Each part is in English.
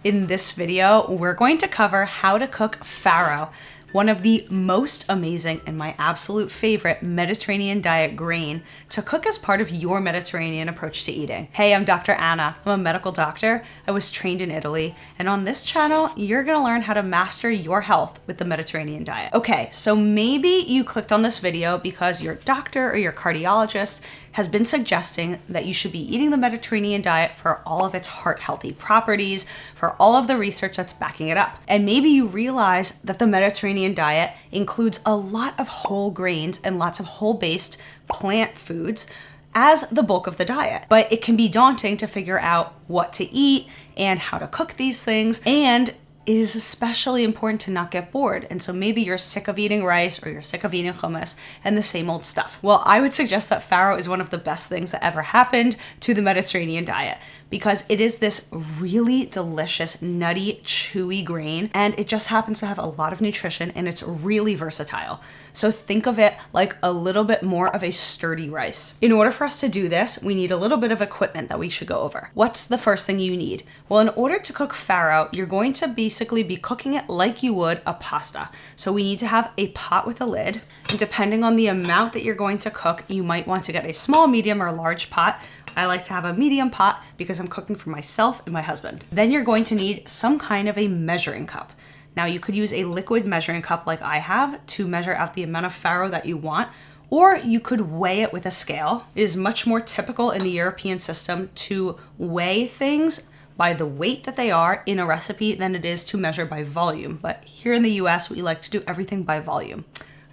In this video, we're going to cover how to cook farro, one of the most amazing and my absolute favorite Mediterranean diet grain to cook as part of your Mediterranean approach to eating. Hey, I'm Dr. Anna. I'm a medical doctor. I was trained in Italy, and on this channel, you're gonna learn how to master your health with the Mediterranean diet. Okay, so maybe you clicked on this video because your doctor or your cardiologist has been suggesting that you should be eating the Mediterranean diet for all of its heart-healthy properties, for all of the research that's backing it up. And maybe you realize that the Mediterranean diet includes a lot of whole grains and lots of whole-based plant foods as the bulk of the diet. But it can be daunting to figure out what to eat and how to cook these things, and it is especially important to not get bored. And so maybe you're sick of eating rice or you're sick of eating hummus and the same old stuff. Well, I would suggest that farro is one of the best things that ever happened to the Mediterranean diet because it is this really delicious, nutty, chewy grain, and it just happens to have a lot of nutrition and it's really versatile. So think of it like a little bit more of a sturdy rice. In order for us to do this, we need a little bit of equipment that we should go over. What's the first thing you need? Well, in order to cook farro, you're going to basically be cooking it like you would a pasta. So we need to have a pot with a lid, and depending on the amount that you're going to cook, you might want to get a small, medium, or large pot. I like to have a medium pot because I'm cooking for myself and my husband. Then you're going to need some kind of a measuring cup. Now you could use a liquid measuring cup like I have to measure out the amount of farro that you want, or you could weigh it with a scale. It is much more typical in the European system to weigh things by the weight that they are in a recipe than it is to measure by volume. But here in the US, we like to do everything by volume.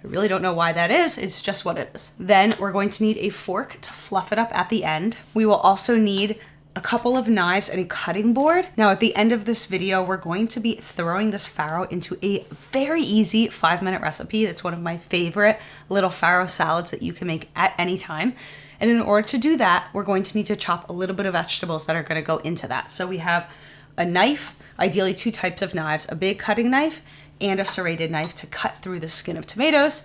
I really don't know why that is, it's just what it is. Then we're going to need a fork to fluff it up at the end. We will also need a couple of knives and a cutting board. Now at the end of this video, we're going to be throwing this farro into a very easy 5-minute recipe. That's one of my favorite little farro salads that you can make at any time. And in order to do that, we're going to need to chop a little bit of vegetables that are gonna go into that. So we have a knife, ideally 2 types of knives, a big cutting knife and a serrated knife to cut through the skin of tomatoes,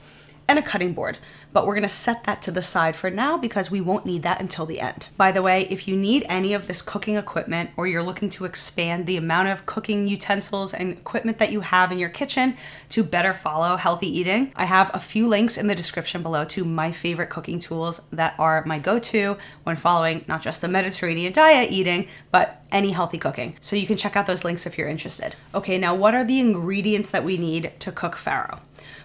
and a cutting board. But we're gonna set that to the side for now because we won't need that until the end. By the way, if you need any of this cooking equipment or you're looking to expand the amount of cooking utensils and equipment that you have in your kitchen to better follow healthy eating, I have a few links in the description below to my favorite cooking tools that are my go-to when following not just the Mediterranean diet eating, but any healthy cooking. So you can check out those links if you're interested. Okay, now what are the ingredients that we need to cook farro?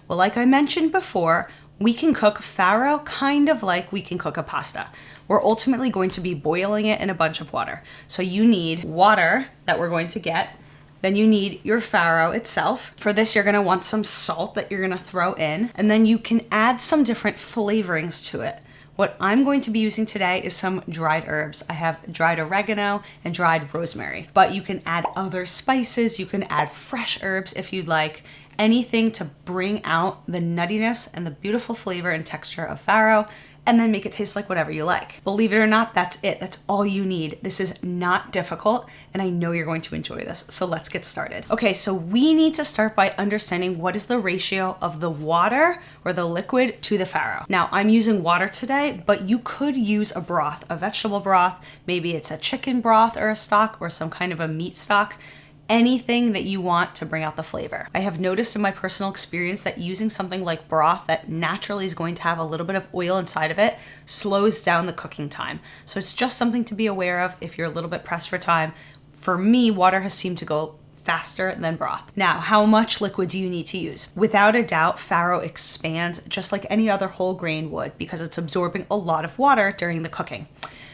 Well, like I mentioned before, we can cook farro kind of like we can cook a pasta. We're ultimately going to be boiling it in a bunch of water. So you need water that we're going to get. Then you need your farro itself. For this, you're gonna want some salt that you're gonna throw in, and then you can add some different flavorings to it. What I'm going to be using today is some dried herbs. I have dried oregano and dried rosemary, but you can add other spices. You can add fresh herbs if you'd like. Anything to bring out the nuttiness and the beautiful flavor and texture of farro, and then make it taste like whatever you like. Believe it or not, that's it. That's all you need. This is not difficult, and I know you're going to enjoy this. So let's get started. Okay, so we need to start by understanding what is the ratio of the water or the liquid to the farro. Now, I'm using water today, but you could use a broth, a vegetable broth. Maybe it's a chicken broth or a stock or some kind of a meat stock. Anything that you want to bring out the flavor. I have noticed in my personal experience that using something like broth that naturally is going to have a little bit of oil inside of it slows down the cooking time. So it's just something to be aware of if you're a little bit pressed for time. For me, water has seemed to go faster than broth. Now, how much liquid do you need to use? Without a doubt, farro expands just like any other whole grain would because it's absorbing a lot of water during the cooking.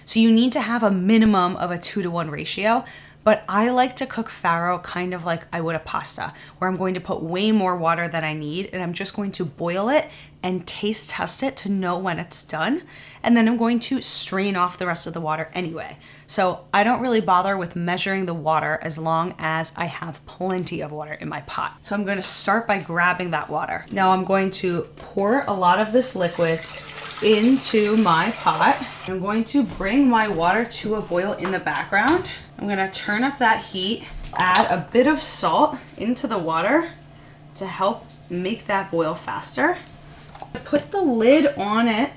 So you need to have a minimum of a 2-to-1 ratio. But I like to cook farro kind of like I would a pasta, where I'm going to put way more water than I need, and I'm just going to boil it and taste test it to know when it's done. And then I'm going to strain off the rest of the water anyway. So I don't really bother with measuring the water as long as I have plenty of water in my pot. So I'm going to start by grabbing that water. Now I'm going to pour a lot of this liquid into my pot. I'm going to bring my water to a boil in the background. I'm gonna turn up that heat, add a bit of salt into the water to help make that boil faster. Put the lid on it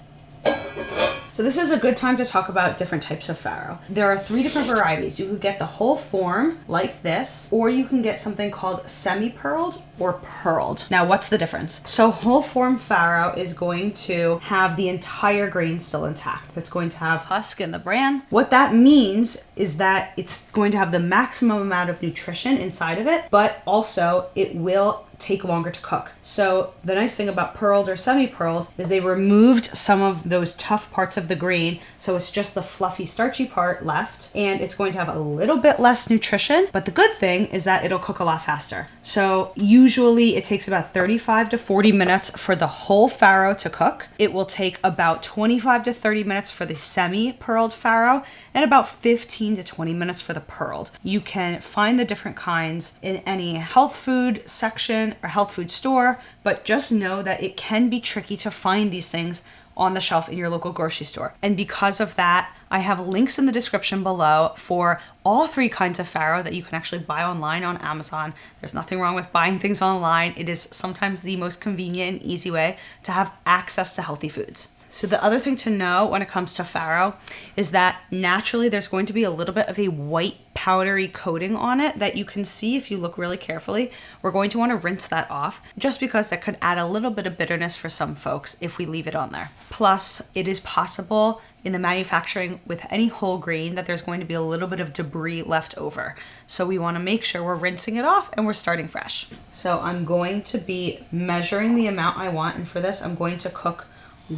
So this is a good time to talk about different types of farro. There are 3 different varieties. You could get the whole form like this, or you can get something called semi-pearled or pearled. Now, what's the difference? So whole form farro is going to have the entire grain still intact. It's going to have husk and the bran. What that means is that it's going to have the maximum amount of nutrition inside of it, but also it will take longer to cook. So the nice thing about pearled or semi-pearled is they removed some of those tough parts of the grain, so it's just the fluffy starchy part left, and it's going to have a little bit less nutrition, but the good thing is that it'll cook a lot faster. So usually it takes about 35 to 40 minutes for the whole farro to cook. It will take about 25 to 30 minutes for the semi-pearled farro and about 15 to 20 minutes for the pearled. You can find the different kinds in any health food section or health food store, but just know that it can be tricky to find these things on the shelf in your local grocery store. And because of that, I have links in the description below for all 3 kinds of farro that you can actually buy online on Amazon. There's nothing wrong with buying things online. It is sometimes the most convenient and easy way to have access to healthy foods. So the other thing to know when it comes to farro is that naturally there's going to be a little bit of a white powdery coating on it that you can see if you look really carefully. We're going to want to rinse that off just because that could add a little bit of bitterness for some folks if we leave it on there. Plus, it is possible in the manufacturing with any whole grain that there's going to be a little bit of debris left over. So we want to make sure we're rinsing it off and we're starting fresh. So I'm going to be measuring the amount I want, and for this I'm going to cook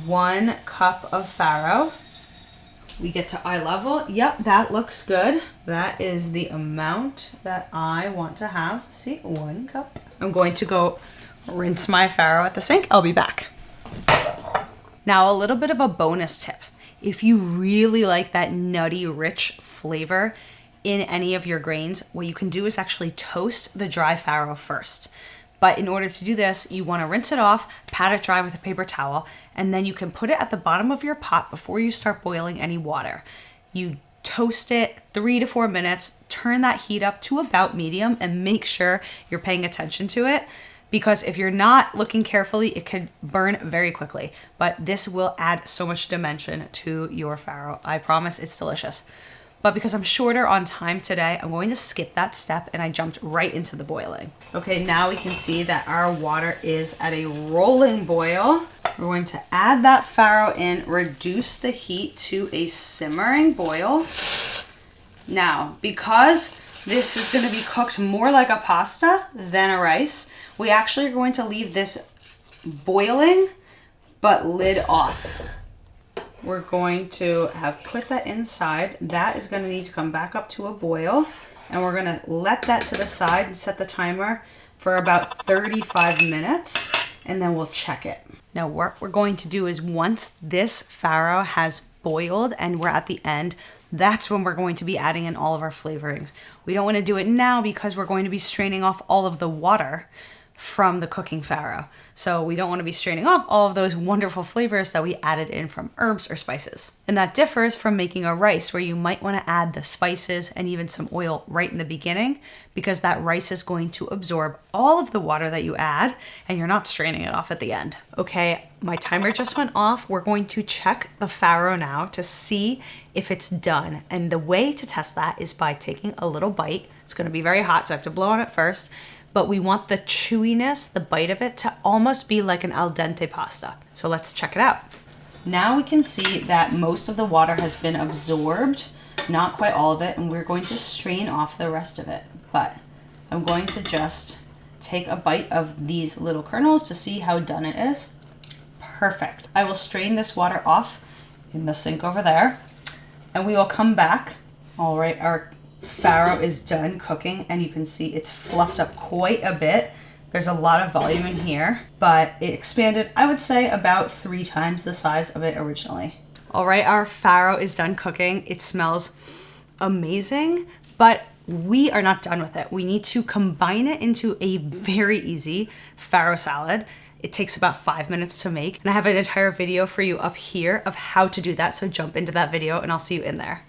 1 cup of farro. We get to eye level. Yep, that looks good. That is the amount that I want to have. See, 1 cup. I'm going to go rinse my farro at the sink. I'll be back. Now, a little bit of a bonus tip. If you really like that nutty, rich flavor in any of your grains, what you can do is actually toast the dry farro first. But in order to do this, you want to rinse it off, pat it dry with a paper towel, and then you can put it at the bottom of your pot before you start boiling any water. You toast it 3 to 4 minutes, turn that heat up to about medium, and make sure you're paying attention to it, because if you're not looking carefully, it could burn very quickly. But this will add so much dimension to your farro. I promise it's delicious. But because I'm shorter on time today, I'm going to skip that step, and I jumped right into the boiling. Okay, now we can see that our water is at a rolling boil. We're going to add that farro in, reduce the heat to a simmering boil. Now, because this is going to be cooked more like a pasta than a rice, we actually are going to leave this boiling, but lid off. We're going to have put that inside. That is going to need to come back up to a boil, and we're going to let that to the side and set the timer for about 35 minutes, and then we'll check it. Now what we're going to do is once this farro has boiled and we're at the end, that's when we're going to be adding in all of our flavorings. We don't want to do it now because we're going to be straining off all of the water from the cooking farro. So we don't want to be straining off all of those wonderful flavors that we added in from herbs or spices. And that differs from making a rice, where you might want to add the spices and even some oil right in the beginning, because that rice is going to absorb all of the water that you add and you're not straining it off at the end. Okay, my timer just went off. We're going to check the farro now to see if it's done. And the way to test that is by taking a little bite. It's going to be very hot, so I have to blow on it first. But we want the chewiness, the bite of it, to almost be like an al dente pasta. So let's check it out. Now we can see that most of the water has been absorbed, not quite all of it, and we're going to strain off the rest of it. But I'm going to just take a bite of these little kernels to see how done it is. Perfect. I will strain this water off in the sink over there, and we will come back. All right, our farro is done cooking, and you can see it's fluffed up quite a bit. There's a lot of volume in here, but it expanded, I would say, about 3 times the size of it originally. All right, our farro is done cooking. It smells amazing, but we are not done with it. We need to combine it into a very easy farro salad. It takes about 5 minutes to make, and I have an entire video for you up here of how to do that, so jump into that video and I'll see you in there.